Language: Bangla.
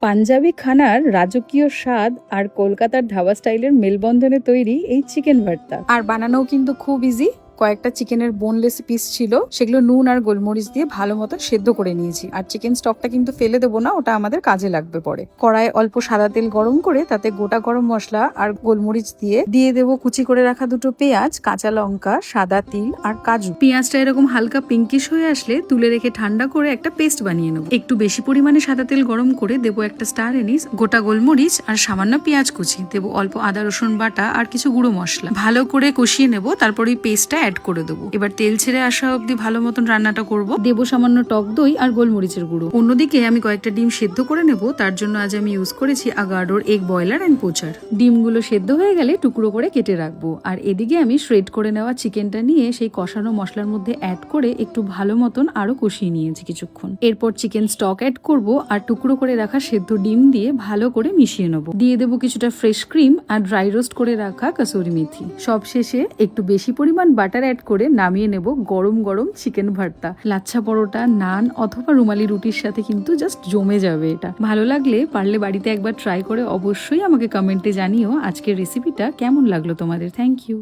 পাঞ্জাবি খানার রাজকীয় স্বাদ আর কলকাতার ধাবা স্টাইলের মেলবন্ধনে তৈরি এই চিকেন ভর্তা। আর বানানোও কিন্তু খুব ইজি। কয়েকটা চিকেনের বোনলেস পিস ছিল, সেগুলো নুন আর গোলমরিচ দিয়ে ভালো মতো সেদ্ধ করে নিয়েছি। আর চিকেন স্টকটা কিন্তু ফেলে দেবো না, ওটা আমাদের কাজে লাগবে পরে। কড়াই অল্প সাদা তেল গরম করে তাতে গোটা গরম মশলা আর গোলমরিচ দিয়ে দেবো কুচি করে রাখা দুটো পেঁয়াজ, কাঁচা লঙ্কা, সাদা তিল আর কাজু। পেঁয়াজটা এরকম হালকা পিঙ্কিশ হয়ে আসলে তুলে রেখে ঠান্ডা করে একটা পেস্ট বানিয়ে নেবো। একটু বেশি পরিমাণে সাদা তেল গরম করে দেবো একটা স্টার এনিস, গোটা গোলমরিচ আর সামান্য পেঁয়াজ কুচি, দেবো অল্প আদা রসুন বাটা আর কিছু গুঁড়ো মশলা। ভালো করে কষিয়ে নেবো, তারপর ওই পেস্টটা অ্যাড করে দেবো। এবার তেল ছেড়ে আসা অব্দি ভালো মতন রান্নাটা করব। দেবো সামান্য টক দই আর গোলমরিচের গুঁড়ো। অন্যদিকে আমি কয়েকটা ডিম সেদ্ধ করে নেব, তার জন্য আজ আমি ইউজ করেছি আগাডোর এগ বয়লার এন্ড পোচার। ডিমগুলো সেদ্ধ হয়ে গেলে টুকরো করে কেটে রাখবো। আর এদিকে আমি শ্রেড করে নেওয়া চিকেনটা নিয়ে সেই কষানো মশলার মধ্যে অ্যাড করে একটু ভালো মতন আরো কষিয়ে নিয়েছি কিছুক্ষণ। এরপর চিকেন স্টক অ্যাড করব আর টুকরো করে রাখা সেদ্ধ ডিম দিয়ে ভালো করে মিশিয়ে নেবো। দিয়ে দেবো কিছুটা ফ্রেশ ক্রিম আর ড্রাই রোস্ট করে রাখা কাসুরি মেথি। সব শেষে একটু বেশি পরিমাণ বাটার অ্যাড করে নামিয়ে নেব গরম গরম চিকেন ভর্তা। লাচ্ছা পরোটা, নান অথবা রুমালি রুটির সাথে কিন্তু জাস্ট জমে যাবে এটা। ভালো লাগলে পারলে বাড়িতে একবার ট্রাই করে অবশ্যই আমাকে কমেন্টে জানিও আজকের রেসিপিটা কেমন লাগলো তোমাদের। Thank you.